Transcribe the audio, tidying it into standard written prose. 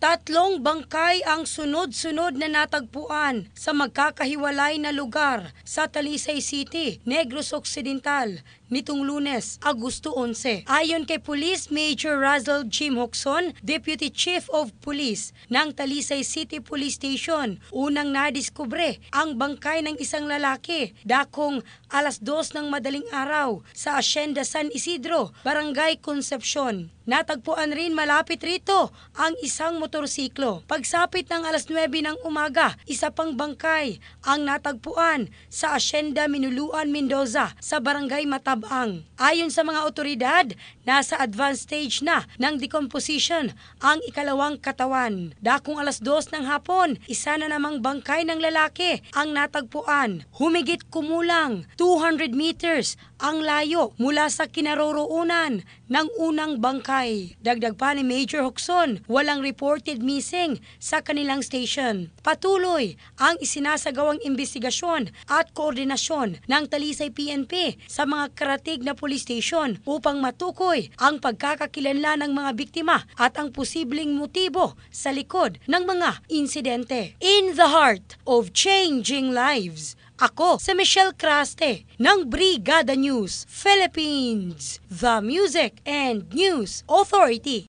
Tatlong bangkay ang sunod-sunod na natagpuan sa magkakahiwalay na lugar sa Talisay City, Negros Occidental nitong Lunes, Agosto 11. Ayon kay Police Major Razel Jim Hocson, Deputy Chief of Police ng Talisay City Police Station, unang nadiskubre ang bangkay ng isang lalaki dakong 2:00 ng madaling araw sa Hacienda San Isidro, Barangay Concepcion. Natagpuan rin malapit rito ang isang motorsiklo. Pagsapit ng 9:00 ng umaga, isa pang bangkay ang natagpuan sa Hacienda Minuluan, Mendoza sa Barangay Matabang. Ayon sa mga otoridad, nasa advanced stage na ng decomposition ang ikalawang katawan. Dakong 2:00 ng hapon, isa na namang bangkay ng lalaki ang natagpuan. Humigit kumulang 200 meters ang layo mula sa kinaroroonan ng unang bangkay. Dagdag pa ni Major Hocson, walang reported missing sa kanilang station. Patuloy ang isinasagawang investigasyon at koordinasyon ng Talisay PNP sa mga karatig na police station upang matukoy ang pagkakakilanlan ng mga biktima at ang posibleng motibo sa likod ng mga insidente. In the heart of changing lives, ako si Michelle Craste ng Brigada News Philippines, the Music and News Authority.